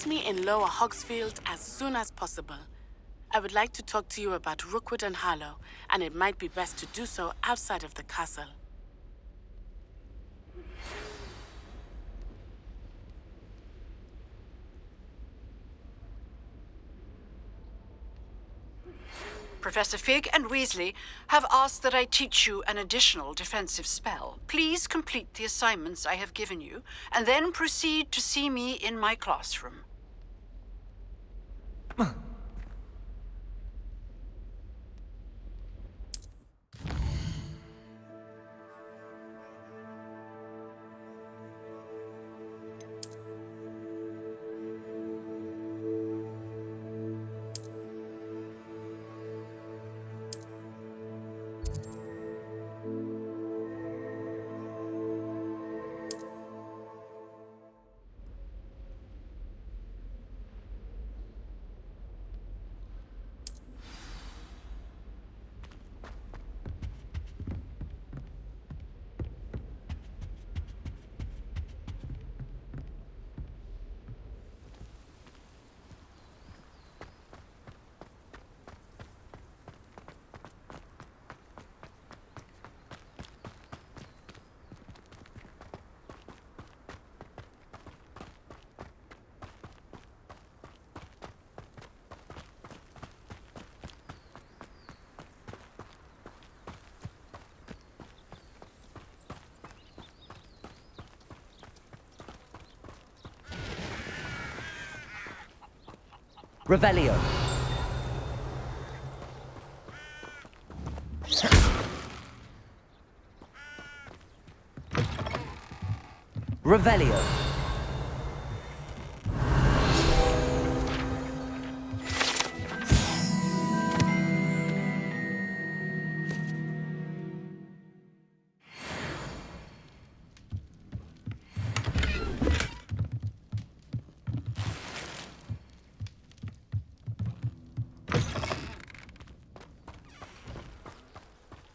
Meet me in Lower Hogsfield as soon as possible. I would like to talk to you about Rookwood and Harlow, and it might be best to do so outside of the castle. Professor Fig and Weasley have asked that I teach you an additional defensive spell. Please complete the assignments I have given you, and then proceed to see me in my classroom. Revelio. Revelio.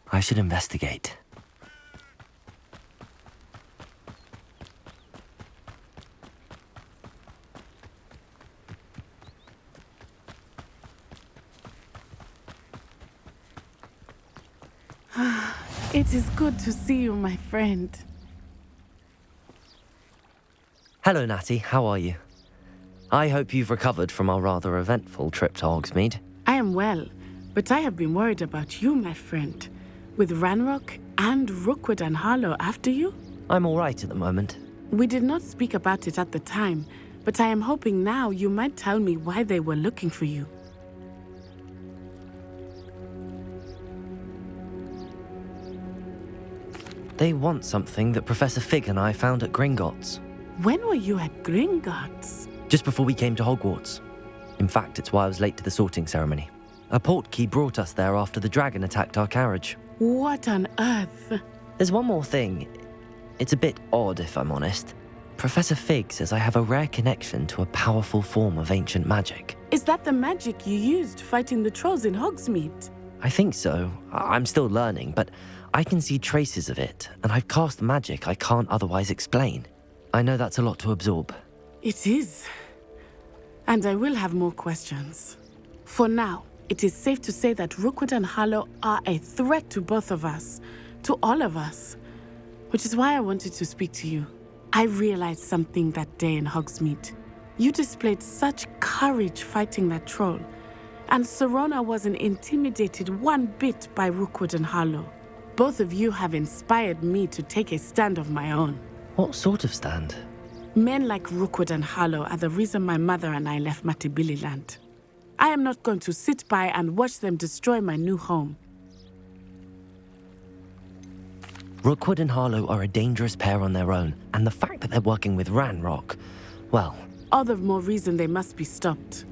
I should investigate. It is good to see you, my friend. Hello, Natty. How are you? I hope you've recovered from our rather eventful trip to Hogsmeade. I am well, but I have been worried about you, my friend. With Ranrock and Rookwood and Harlow after you? I'm all right at the moment. We did not speak about it at the time, but I am hoping now you might tell me why they were looking for you. They want something that Professor Fig and I found at Gringotts. When were you at Gringotts? Just before we came to Hogwarts. In fact, it's why I was late to the sorting ceremony. A portkey brought us there after the dragon attacked our carriage. What on earth? There's one more thing. It's a bit odd, if I'm honest. Professor Fig says I have a rare connection to a powerful form of ancient magic. Is that the magic you used fighting the trolls in Hogsmeade? I think so. I'm still learning, but I can see traces of it, and I've cast magic I can't otherwise explain. I know that's a lot to absorb. It is. And I will have more questions. For now, it is safe to say that Rookwood and Harlow are a threat to both of us, to all of us, which is why I wanted to speak to you. I realized something that day in Hogsmeade. You displayed such courage fighting that troll, and Serona wasn't intimidated one bit by Rookwood and Harlow. Both of you have inspired me to take a stand of my own. What sort of stand? Men like Rookwood and Harlow are the reason my mother and I left Matabeleland. I am not going to sit by and watch them destroy my new home. Rookwood and Harlow are a dangerous pair on their own, and the fact that they're working with Ranrock, well... All the more reason they must be stopped.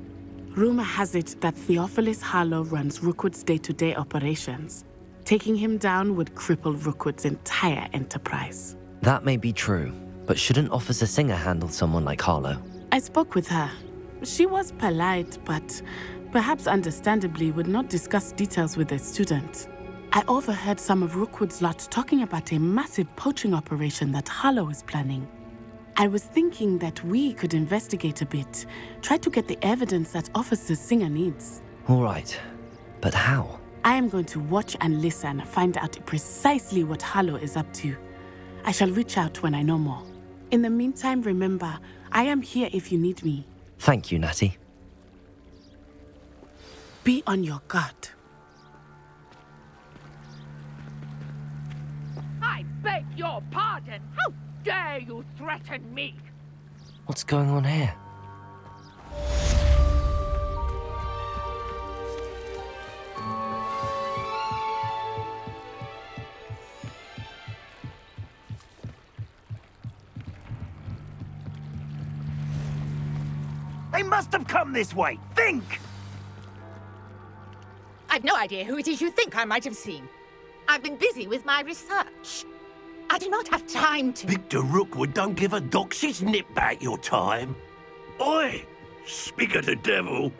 Rumor has it that Theophilus Harlow runs Rookwood's day-to-day operations. Taking him down would cripple Rookwood's entire enterprise. That may be true, but shouldn't Officer Singer handle someone like Harlow? I spoke with her. She was polite, but perhaps understandably would not discuss details with a student. I overheard some of Rookwood's lot talking about a massive poaching operation that Harlow is planning. I was thinking that we could investigate a bit, try to get the evidence that Officer Singer needs. All right, but how? I am going to watch and listen, find out precisely what Harlow is up to. I shall reach out when I know more. In the meantime, remember, I am here if you need me. Thank you, Natty. Be on your guard. I beg your pardon. How dare you threaten me? What's going on here? They must have come this way. Think! I've no idea who it is you think I might have seen. I've been busy with my research. I do not have time to... Victor Rookwood don't give a doxy's nip back your time. Oi! Speak of the devil.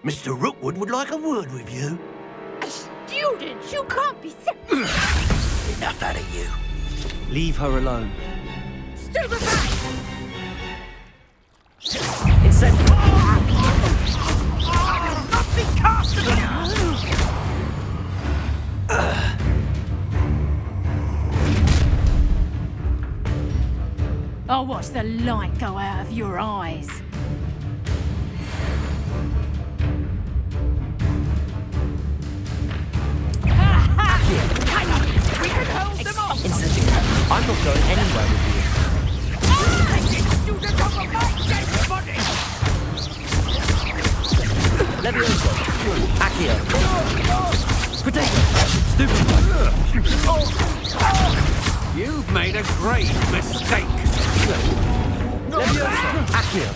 Mr. Rookwood would like a word with you. A student? You can't be sick. Enough out of you. Leave her alone. Stand aside! Incendiary! Nothing cast at you! I'll watch the light go out of your eyes. We can hold them off! Incendiary! I'm not going anywhere with you. Levioso! Accio! Potato! Stupid! You've made a great mistake. Levioso! Accio!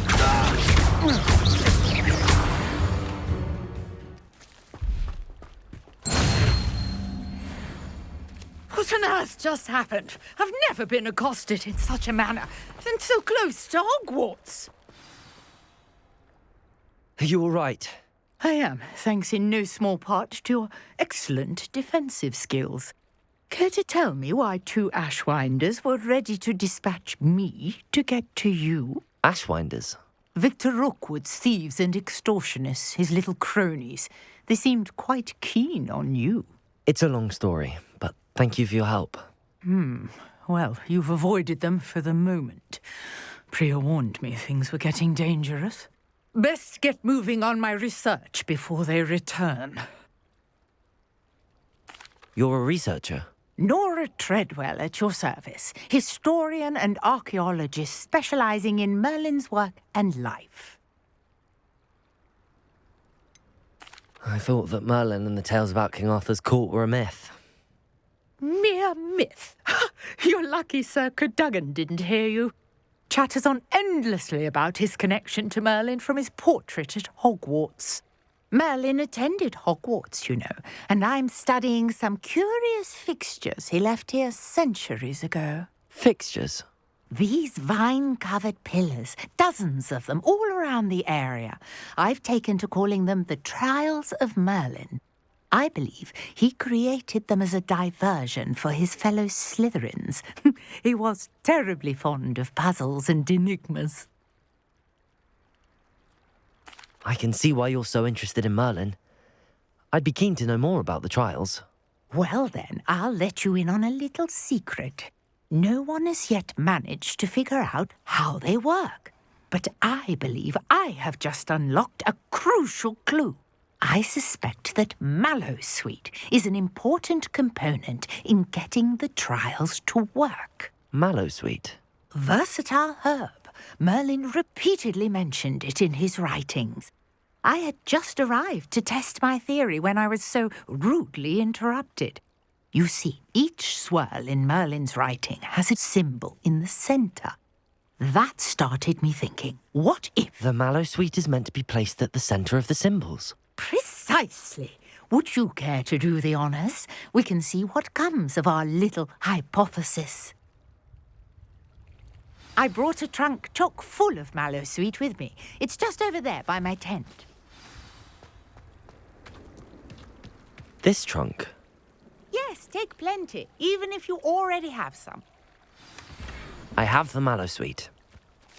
What on earth just happened? I've never been accosted in such a manner, and so close to Hogwarts. Are you all right? I am, thanks in no small part to your excellent defensive skills. Care to tell me why two Ashwinders were ready to dispatch me to get to you? Ashwinders? Victor Rookwood's thieves and extortionists, his little cronies. They seemed quite keen on you. It's a long story, but thank you for your help. Well, you've avoided them for the moment. Priya warned me things were getting dangerous. Best get moving on my research before they return. You're a researcher? Nora Treadwell at your service, historian and archaeologist specializing in Merlin's work and life. I thought that Merlin and the tales about King Arthur's court were a myth. Mere myth. You're lucky Sir Cadogan didn't hear you. Chatters on endlessly about his connection to Merlin from his portrait at Hogwarts. Merlin attended Hogwarts, you know, and I'm studying some curious fixtures he left here centuries ago. Fixtures? These vine-covered pillars, dozens of them, all around the area. I've taken to calling them the Trials of Merlin. I believe he created them as a diversion for his fellow Slytherins. He was terribly fond of puzzles and enigmas. I can see why you're so interested in Merlin. I'd be keen to know more about the trials. Well then, I'll let you in on a little secret. No one has yet managed to figure out how they work. But I believe I have just unlocked a crucial clue. I suspect that Mallowsweet is an important component in getting the trials to work. Mallowsweet? Versatile herb. Merlin repeatedly mentioned it in his writings. I had just arrived to test my theory when I was so rudely interrupted. You see, each swirl in Merlin's writing has a symbol in the centre. That started me thinking, what if... The Mallowsweet is meant to be placed at the centre of the symbols. Precisely. Would you care to do the honours? We can see what comes of our little hypothesis. I brought a trunk chock full of Mallowsweet with me. It's just over there by my tent. This trunk? Yes, take plenty, even if you already have some. I have the Mallowsweet.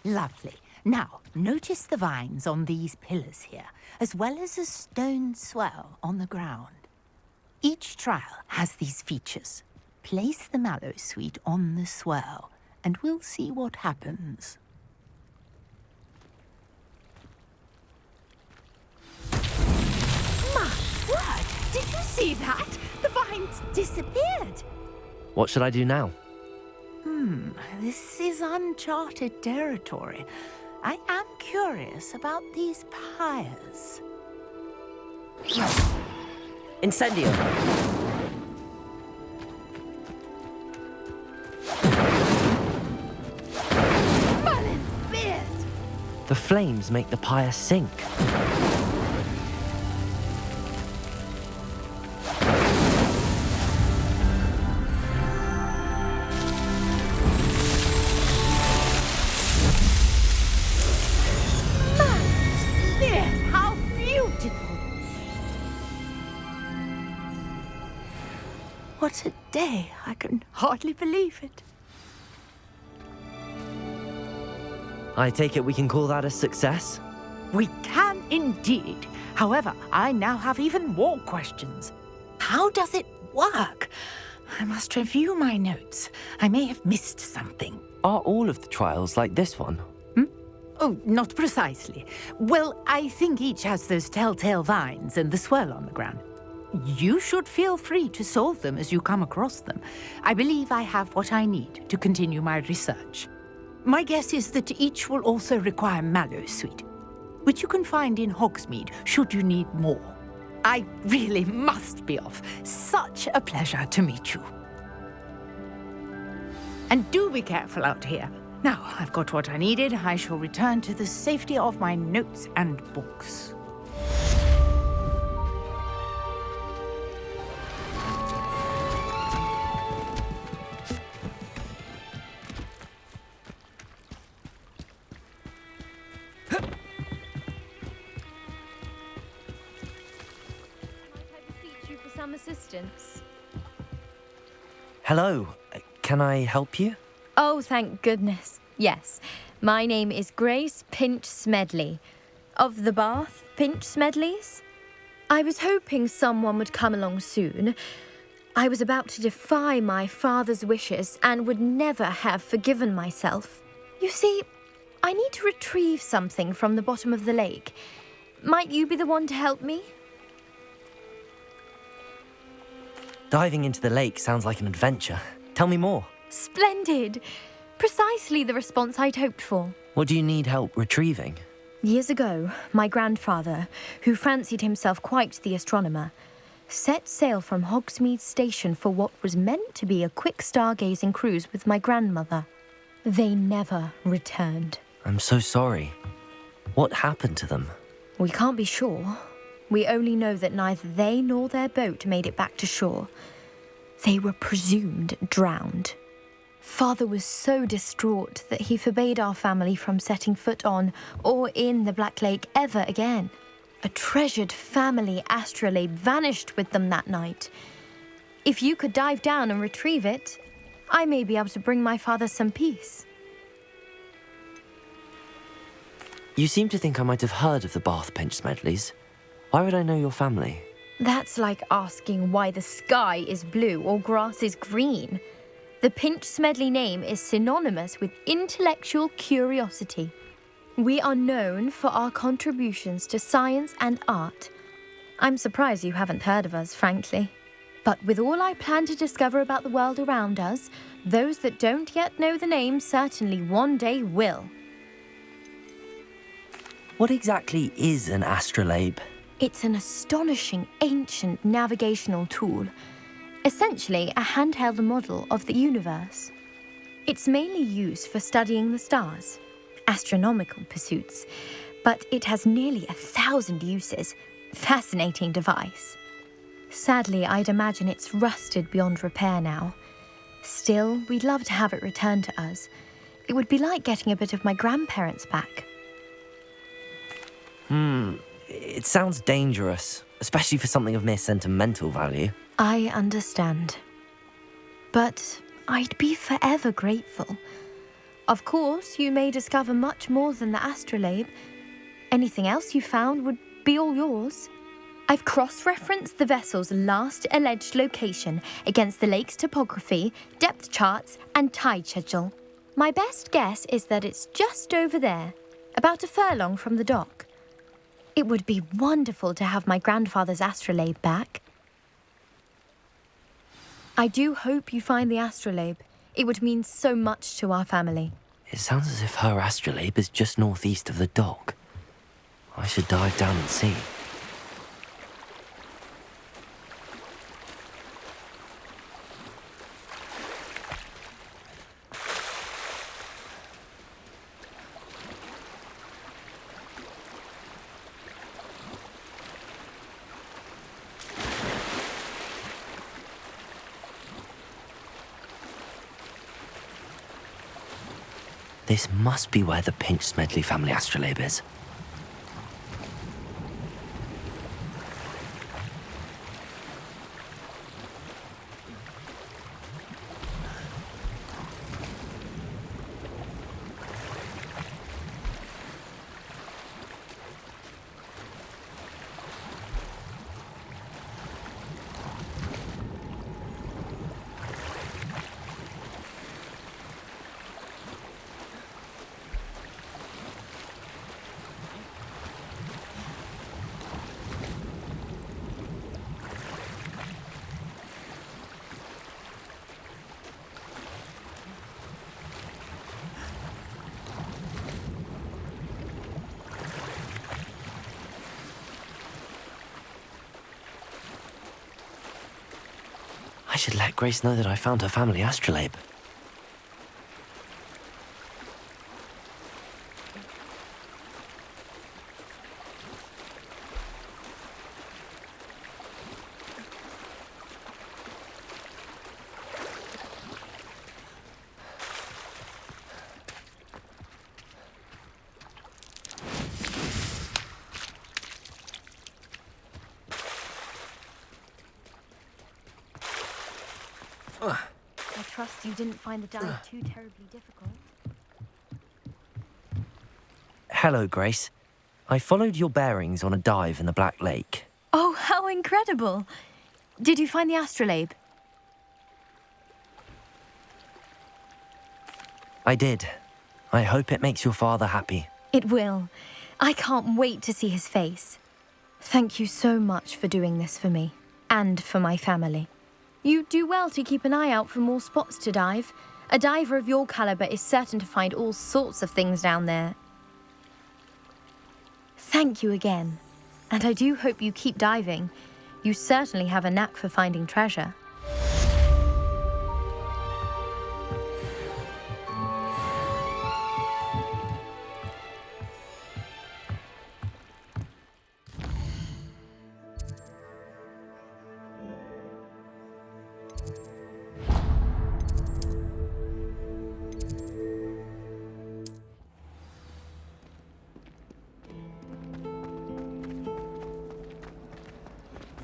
Lovely. Now, notice the vines on these pillars here, as well as a stone swell on the ground. Each trial has these features. Place the mallow sweet on the swell, and we'll see what happens. My word! Did you see that? The vines disappeared. What should I do now? This is uncharted territory. I am curious about these pyres. Incendio! Merlin's beard! The flames make the pyre sink. How beautiful! What a day! I can hardly believe it. I take it we can call that a success? We can indeed. However, I now have even more questions. How does it work? I must review my notes. I may have missed something. Are all of the trials like this one? Oh, not precisely. Well, I think each has those telltale vines and the swirl on the ground. You should feel free to solve them as you come across them. I believe I have what I need to continue my research. My guess is that each will also require mallow sweet, which you can find in Hogsmeade should you need more. I really must be off. Such a pleasure to meet you. And do be careful out here. Now, I've got what I needed. I shall return to the safety of my notes and books. Some assistance. Hello, can I help you? Oh, thank goodness. Yes, my name is Grace Pinch Smedley, of the Bath Pinch Smedleys. I was hoping someone would come along soon. I was about to defy my father's wishes and would never have forgiven myself. You see, I need to retrieve something from the bottom of the lake. Might you be the one to help me? Diving into the lake sounds like an adventure. Tell me more. Splendid! Precisely the response I'd hoped for. What do you need help retrieving? Years ago, my grandfather, who fancied himself quite the astronomer, set sail from Hogsmeade Station for what was meant to be a quick stargazing cruise with my grandmother. They never returned. I'm so sorry. What happened to them? We can't be sure. We only know that neither they nor their boat made it back to shore. They were presumed drowned. Father was so distraught that he forbade our family from setting foot on or in the Black Lake ever again. A treasured family astrolabe vanished with them that night. If you could dive down and retrieve it, I may be able to bring my father some peace. You seem to think I might have heard of the Bath Pinch Smedleys. Why would I know your family? That's like asking why the sky is blue or grass is green. The Pinch Smedley name is synonymous with intellectual curiosity. We are known for our contributions to science and art. I'm surprised you haven't heard of us, frankly. But with all I plan to discover about the world around us, those that don't yet know the name certainly one day will. What exactly is an astrolabe? It's an astonishing ancient navigational tool, essentially a handheld model of the universe. It's mainly used for studying the stars, astronomical pursuits, but it has nearly 1,000 uses. Fascinating device. Sadly, I'd imagine it's rusted beyond repair now. Still, we'd love to have it returned to us. It would be like getting a bit of my grandparents back. It sounds dangerous, especially for something of mere sentimental value. I understand. But I'd be forever grateful. Of course, you may discover much more than the astrolabe. Anything else you found would be all yours. I've cross-referenced the vessel's last alleged location against the lake's topography, depth charts, and tide schedule. My best guess is that it's just over there, about a furlong from the dock. It would be wonderful to have my grandfather's astrolabe back. I do hope you find the astrolabe. It would mean so much to our family. It sounds as if her astrolabe is just northeast of the dock. I should dive down and see. This must be where the Pinch-Smedley family astrolabe is. I should let Grace know that I found her family astrolabe. I trust you didn't find the dive too terribly difficult. Hello, Grace. I followed your bearings on a dive in the Black Lake. Oh, how incredible! Did you find the astrolabe? I did. I hope it makes your father happy. It will. I can't wait to see his face. Thank you so much for doing this for me, and for my family. You do well to keep an eye out for more spots to dive. A diver of your caliber is certain to find all sorts of things down there. Thank you again. And I do hope you keep diving. You certainly have a knack for finding treasure.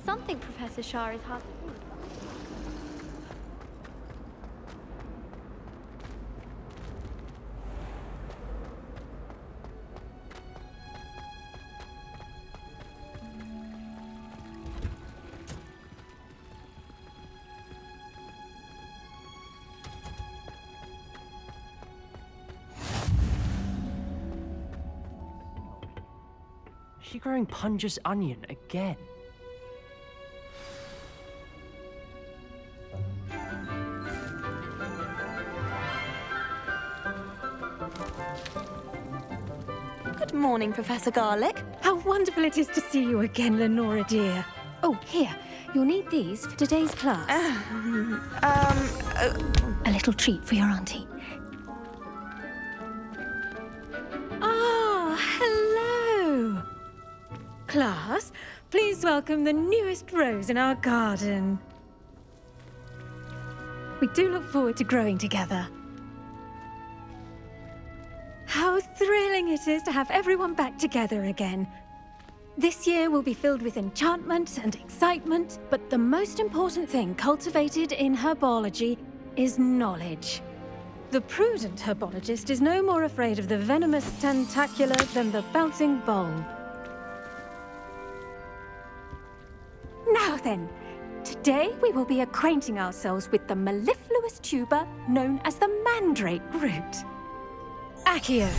Something Professor Shah is hard. She growing Punja's onion again? Good morning, Professor Garlick. How wonderful it is to see you again, Lenora dear. Oh, here, you'll need these for today's class. A little treat for your auntie. Ah, hello. Class, please welcome the newest rose in our garden. We do look forward to growing together. How thrilling it is to have everyone back together again. This year will be filled with enchantment and excitement, but the most important thing cultivated in herbology is knowledge. The prudent herbologist is no more afraid of the venomous tentacular than the bouncing bulb. Now then, today we will be acquainting ourselves with the mellifluous tuber known as the mandrake root. Accio.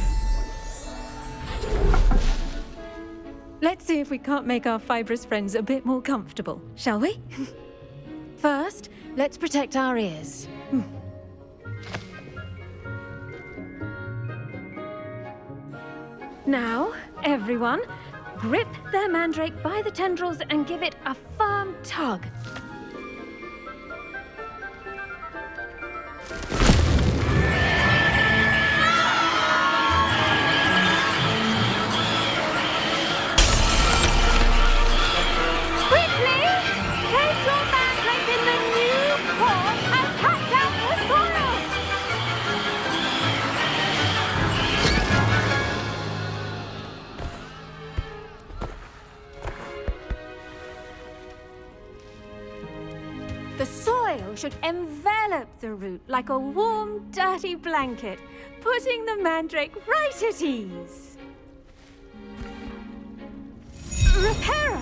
Let's see if we can't make our fibrous friends a bit more comfortable, shall we? First, let's protect our ears. Now, everyone, grip their mandrake by the tendrils and give it a firm tug. Quickly, place your mandrake in the new pot and pack down the soil. The soil should envelop the root like a warm, dirty blanket, putting the mandrake right at ease. Reparo!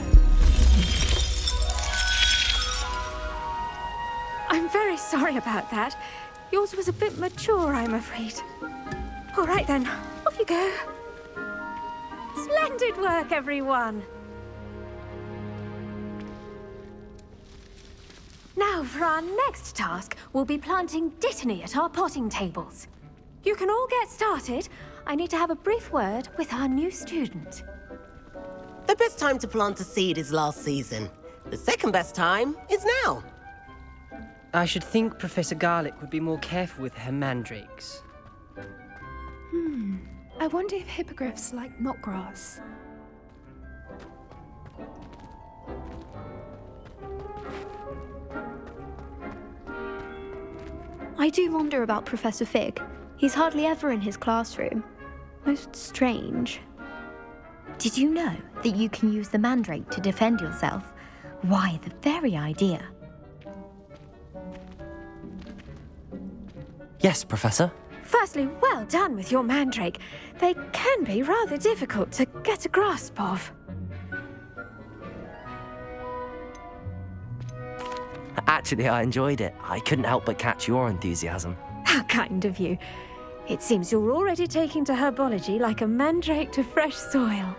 I'm very sorry about that. Yours was a bit mature, I'm afraid. All right then, off you go. Splendid work, everyone. Now, for our next task, we'll be planting dittany at our potting tables. You can all get started. I need to have a brief word with our new student. The best time to plant a seed is last season. The second best time is now. I should think Professor Garlic would be more careful with her mandrakes. I wonder if hippogriffs like knotgrass. I do wonder about Professor Fig. He's hardly ever in his classroom. Most strange. Did you know that you can use the mandrake to defend yourself? Why, the very idea. Yes, Professor. Firstly, well done with your mandrake. They can be rather difficult to get a grasp of. Actually, I enjoyed it. I couldn't help but catch your enthusiasm. How kind of you. It seems you're already taking to herbology like a mandrake to fresh soil.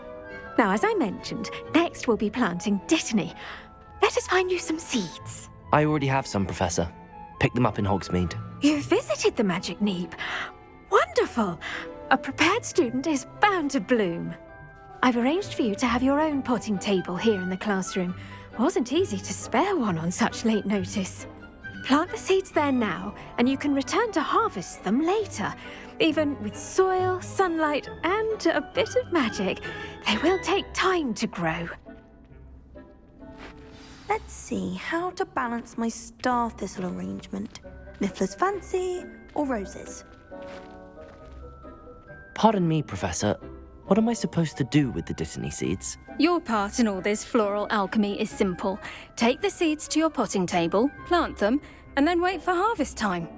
Now, as I mentioned, next we'll be planting dittany. Let us find you some seeds. I already have some, Professor. Picked them up in Hogsmeade. You visited the Magic Neep. Wonderful. A prepared student is bound to bloom. I've arranged for you to have your own potting table here in the classroom. Wasn't easy to spare one on such late notice. Plant the seeds there now, and you can return to harvest them later. Even with soil, sunlight, and a bit of magic, they will take time to grow. Let's see how to balance my star thistle arrangement. Miffler's Fancy or roses? Pardon me, Professor. What am I supposed to do with the dittany seeds? Your part in all this floral alchemy is simple. Take the seeds to your potting table, plant them, and then wait for harvest time.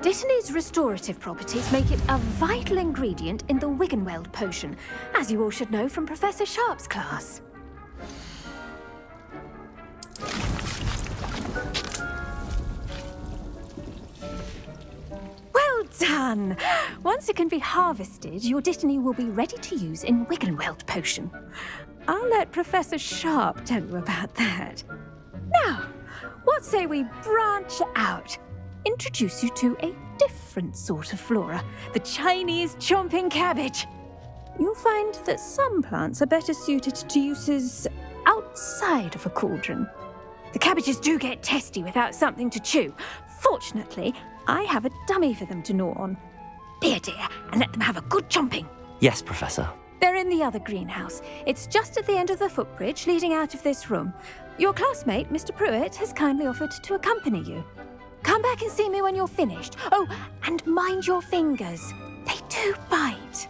Dittany's restorative properties make it a vital ingredient in the Wiggenweld potion, as you all should know from Professor Sharp's class. Well done! Once it can be harvested, your dittany will be ready to use in Wiggenweld potion. I'll let Professor Sharp tell you about that. Now, what say we branch out? Introduce you to a different sort of flora, the Chinese chomping cabbage. You'll find that some plants are better suited to uses outside of a cauldron. The cabbages do get testy without something to chew. Fortunately, I have a dummy for them to gnaw on. Here, dear, and let them have a good chomping. Yes, Professor. They're in the other greenhouse. It's just at the end of the footbridge leading out of this room. Your classmate, Mr. Pruitt, has kindly offered to accompany you. Come back and see me when you're finished. Oh, and mind your fingers. They do bite.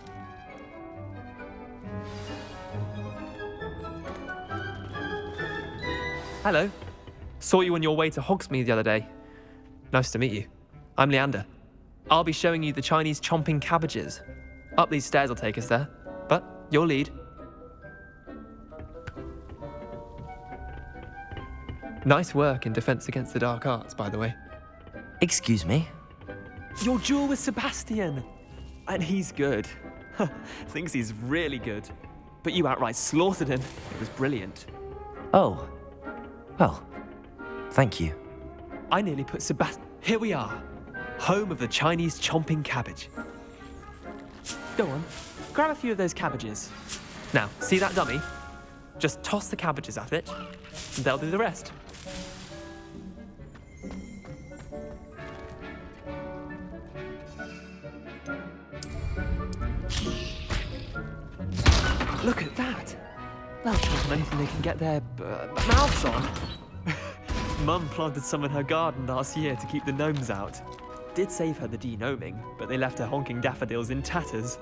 Hello. Saw you on your way to Hogsmeade the other day. Nice to meet you. I'm Leander. I'll be showing you the Chinese chomping cabbages. Up these stairs will take us there, but you'll lead. Nice work in Defense Against the Dark Arts, by the way. Excuse me? Your duel with Sebastian! And he's good. Thinks he's really good. But you outright slaughtered him. It was brilliant. Oh. Well, thank you. I nearly put Sebastian... Here we are. Home of the Chinese chomping cabbage. Go on, grab a few of those cabbages. Now, see that dummy? Just toss the cabbages at it, and they'll do the rest. Look at that! They'll choke on anything they can get their mouths on. Mum planted some in her garden last year to keep the gnomes out. Did save her the de-gnoming, but they left her honking daffodils in tatters.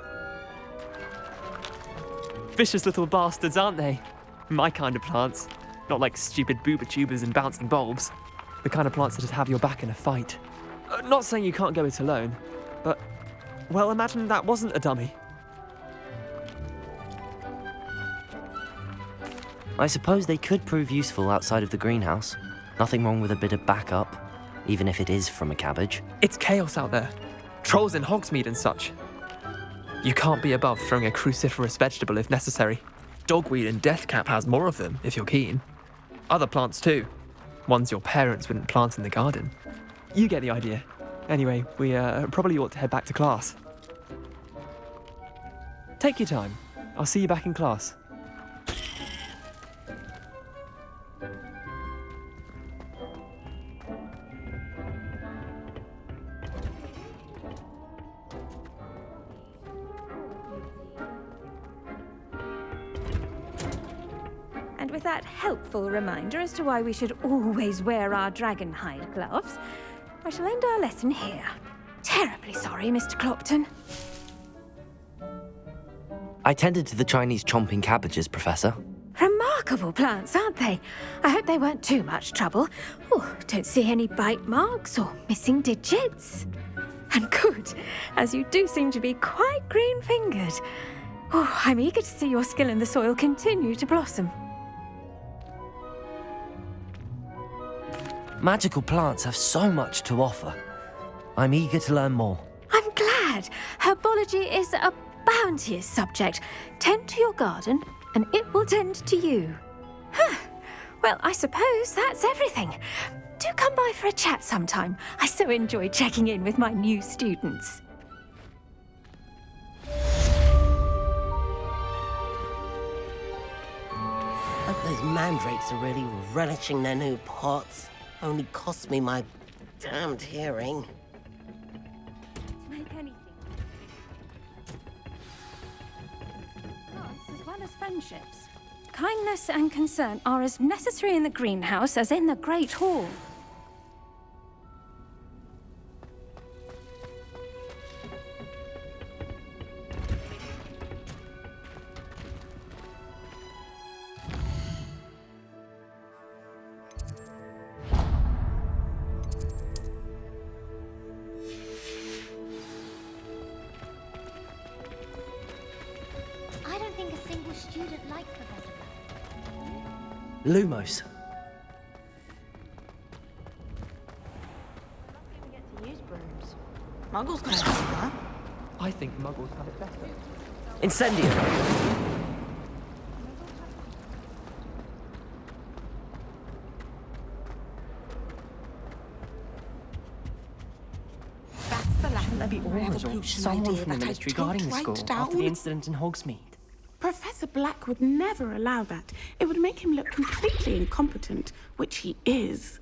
Vicious little bastards, aren't they? My kind of plants. Not like stupid booba tubers and bouncing bulbs. The kind of plants that'd have your back in a fight. Not saying you can't go it alone, but... Well, imagine that wasn't a dummy. I suppose they could prove useful outside of the greenhouse. Nothing wrong with a bit of backup, even if it is from a cabbage. It's chaos out there. Trolls in Hogsmeade and such. You can't be above throwing a cruciferous vegetable if necessary. Dogweed and deathcap has more of them, if you're keen. Other plants too. Ones your parents wouldn't plant in the garden. You get the idea. Anyway, we probably ought to head back to class. Take your time. I'll see you back in class. With that helpful reminder as to why we should always wear our dragon hide gloves, I shall end our lesson here. Terribly sorry, Mr. Clopton. I tended to the Chinese chomping cabbages, Professor. Remarkable plants, aren't they? I hope they weren't too much trouble. Oh, don't see any bite marks or missing digits. And good, as you do seem to be quite green-fingered. Oh, I'm eager to see your skill in the soil continue to blossom. Magical plants have so much to offer. I'm eager to learn more. I'm glad. Herbology is a bounteous subject. Tend to your garden, and it will tend to you. Well, I suppose that's everything. Do come by for a chat sometime. I so enjoy checking in with my new students. Hope those mandrakes are really relishing their new pots. Only cost me my damned hearing. Make anything. As well as friendships. Kindness and concern are as necessary in the greenhouse as in the Great Hall. Lumos. Muggles can have that. I think Muggles have it better. Incendio. Shouldn't there be auras or someone from the military guarding the school after the incident in Hogsmeade? Professor Black would never allow that. It would make him look completely incompetent, which he is.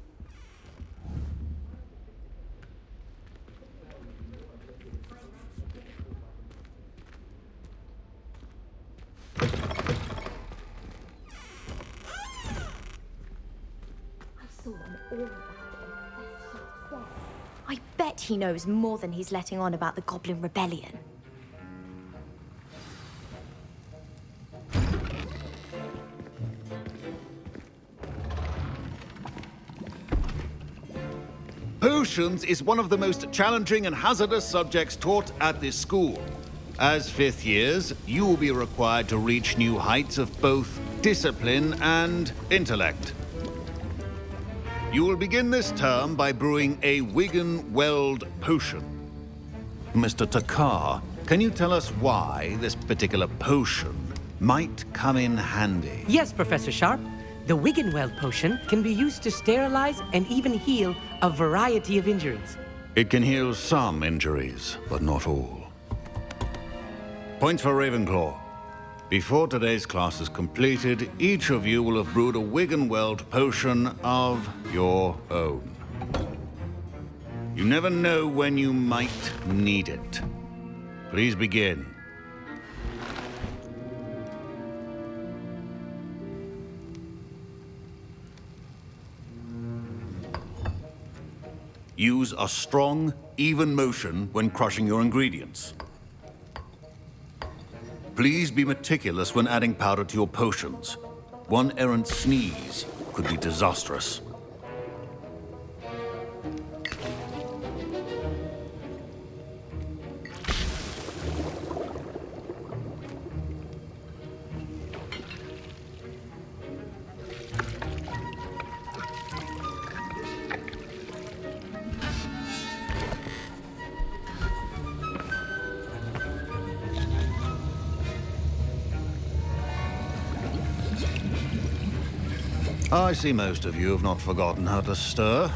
I bet he knows more than he's letting on about the Goblin Rebellion. potions is one of the most challenging and hazardous subjects taught at this school. As fifth years, you will be required to reach new heights of both discipline and intellect. You will begin this term by brewing a Wiggenweld potion. Mr. Takar, can you tell us why this particular potion might come in handy? Yes, Professor Sharp. The Wiggenweld potion can be used to sterilize and even heal a variety of injuries. It can heal some injuries, but not all. Points for Ravenclaw. Before today's class is completed, each of you will have brewed a Wiggenweld potion of your own. You never know when you might need it. Please begin. Use a strong, even motion when crushing your ingredients. Please be meticulous when adding powder to your potions. One errant sneeze could be disastrous. I see most of you have not forgotten how to stir.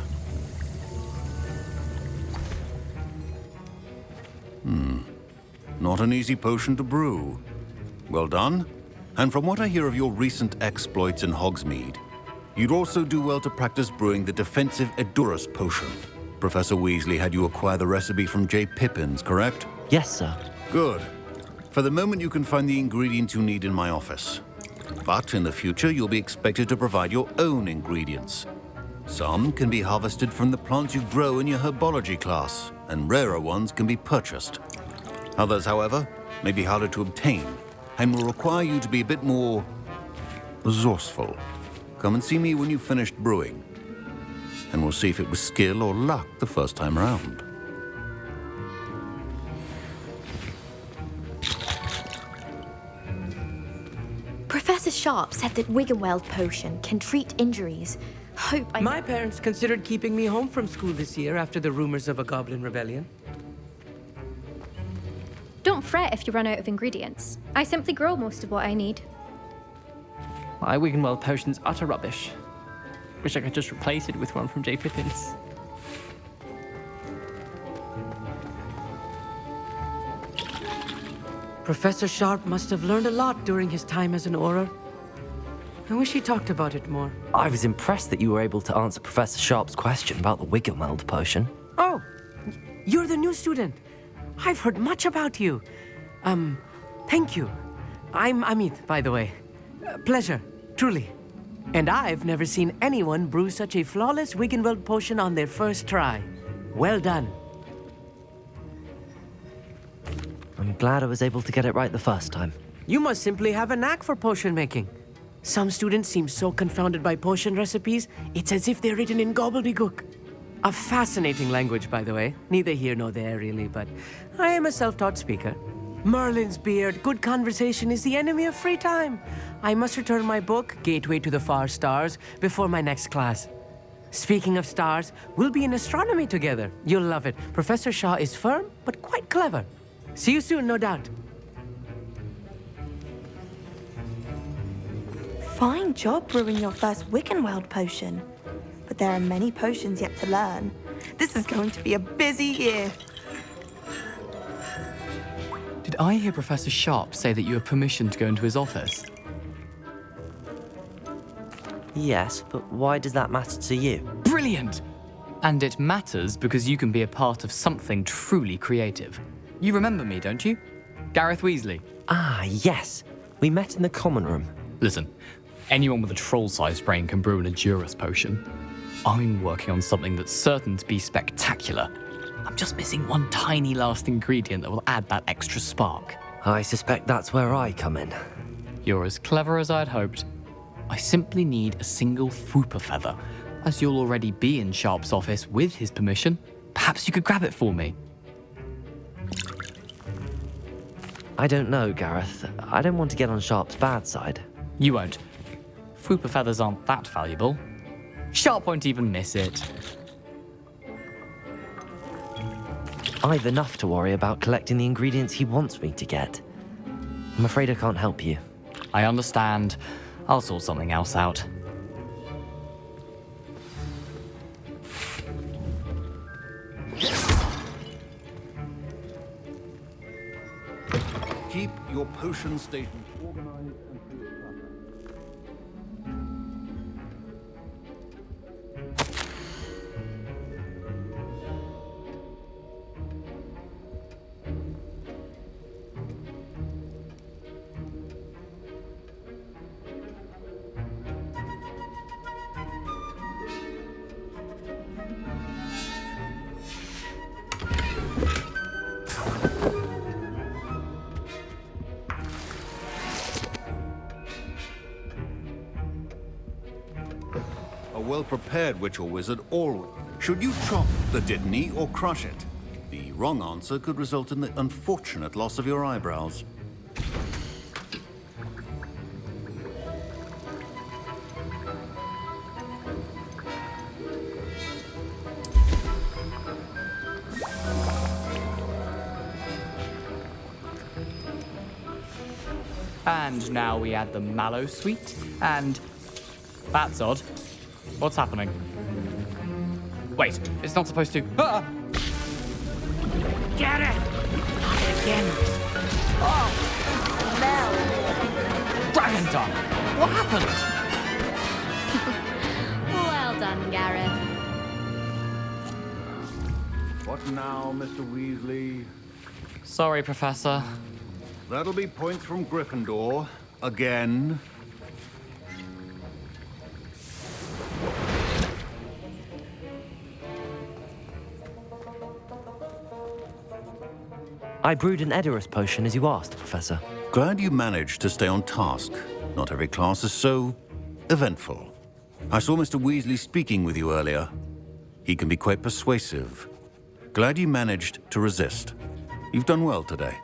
Not an easy potion to brew. Well done. And from what I hear of your recent exploits in Hogsmeade, you'd also do well to practice brewing the defensive Edurus potion. Professor Weasley had you acquire the recipe from J. Pippin's, correct? Yes, sir. Good. For the moment, you can find the ingredients you need in my office. But in the future, you'll be expected to provide your own ingredients. Some can be harvested from the plants you grow in your Herbology class, and rarer ones can be purchased. Others, however, may be harder to obtain, and will require you to be a bit more resourceful. Come and see me when you've finished brewing, and we'll see if it was skill or luck the first time around. Professor Sharp said that Wiggenweld potion can treat injuries. My parents considered keeping me home from school this year after the rumors of a goblin rebellion. Don't fret if you run out of ingredients. I simply grow most of what I need. My Wiggenweld potion's utter rubbish. Wish I could just replace it with one from J. Pippin's. Professor Sharp must have learned a lot during his time as an Auror. I wish he talked about it more. I was impressed that you were able to answer Professor Sharp's question about the Wiggenweld potion. Oh, you're the new student. I've heard much about you. Thank you. I'm Amit, by the way. Pleasure, truly. And I've never seen anyone brew such a flawless Wiggenweld potion on their first try. Well done. I'm glad I was able to get it right the first time. You must simply have a knack for potion making. Some students seem so confounded by potion recipes, it's as if they're written in gobbledygook. A fascinating language, by the way. Neither here nor there, really, but I am a self-taught speaker. Merlin's beard, good conversation is the enemy of free time. I must return my book, Gateway to the Far Stars, before my next class. Speaking of stars, we'll be in astronomy together. You'll love it. Professor Shaw is firm, but quite clever. See you soon, no doubt. Fine job brewing your first Wiggenweld potion. But there are many potions yet to learn. This is going to be a busy year. Did I hear Professor Sharp say that you have permission to go into his office? Yes, but why does that matter to you? Brilliant! And it matters because you can be a part of something truly creative. You remember me, don't you? Gareth Weasley. Ah, yes. We met in the common room. Listen, anyone with a troll-sized brain can brew an Edurus potion. I'm working on something that's certain to be spectacular. I'm just missing one tiny last ingredient that will add that extra spark. I suspect that's where I come in. You're as clever as I'd hoped. I simply need a single Fwooper feather, as you'll already be in Sharp's office with his permission. Perhaps you could grab it for me. I don't know, Gareth. I don't want to get on Sharp's bad side. You won't. Fwooper feathers aren't that valuable. Sharp won't even miss it. I've enough to worry about collecting the ingredients he wants me to get. I'm afraid I can't help you. I understand. I'll sort something else out. Keep your potion stations organized and full of A well-prepared witch or wizard always. Should you chop the Dittany or crush it? The wrong answer could result in the unfortunate loss of your eyebrows. And now we add the mallow sweet, and that's odd. What's happening? Wait, it's not supposed to. Ah! Get it! Again. Oh! Dragon Dog! What happened? Well done, Gareth. What now, Mr. Weasley? Sorry, Professor. That'll be points from Gryffindor. Again. I brewed an Edorus potion as you asked, Professor. Glad you managed to stay on task. Not every class is so eventful. I saw Mr. Weasley speaking with you earlier. He can be quite persuasive. Glad you managed to resist. You've done well today.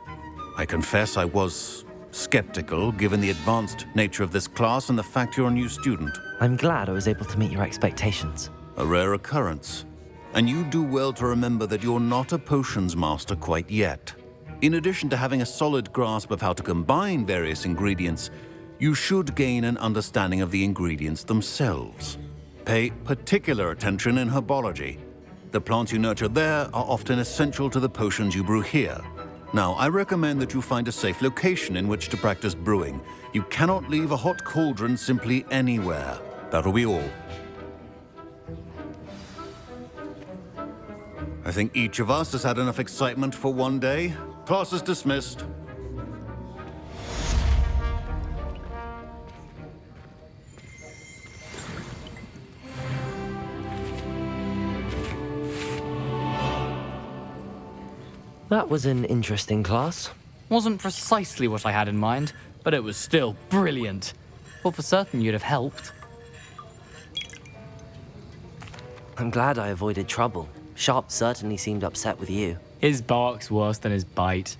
I confess I was skeptical, given the advanced nature of this class and the fact you're a new student. I'm glad I was able to meet your expectations. A rare occurrence. And you do well to remember that you're not a potions master quite yet. In addition to having a solid grasp of how to combine various ingredients, you should gain an understanding of the ingredients themselves. Pay particular attention in herbology. The plants you nurture there are often essential to the potions you brew here. Now, I recommend that you find a safe location in which to practice brewing. You cannot leave a hot cauldron simply anywhere. That'll be all. I think each of us has had enough excitement for one day. Class is dismissed. That was an interesting class. Wasn't precisely what I had in mind, but it was still brilliant. Well, for certain you'd have helped. I'm glad I avoided trouble. Sharp certainly seemed upset with you. His bark's worse than his bite.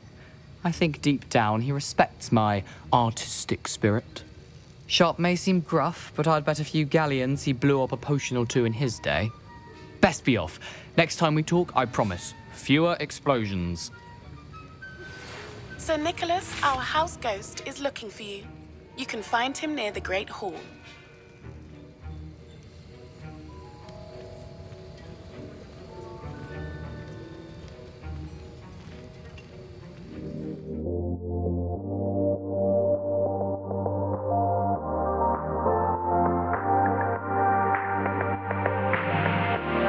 I think deep down he respects my artistic spirit. Sharp may seem gruff, but I'd bet a few galleons he blew up a potion or two in his day. Best be off. Next time we talk, I promise, fewer explosions. Sir Nicholas, our house ghost, is looking for you. You can find him near the Great Hall.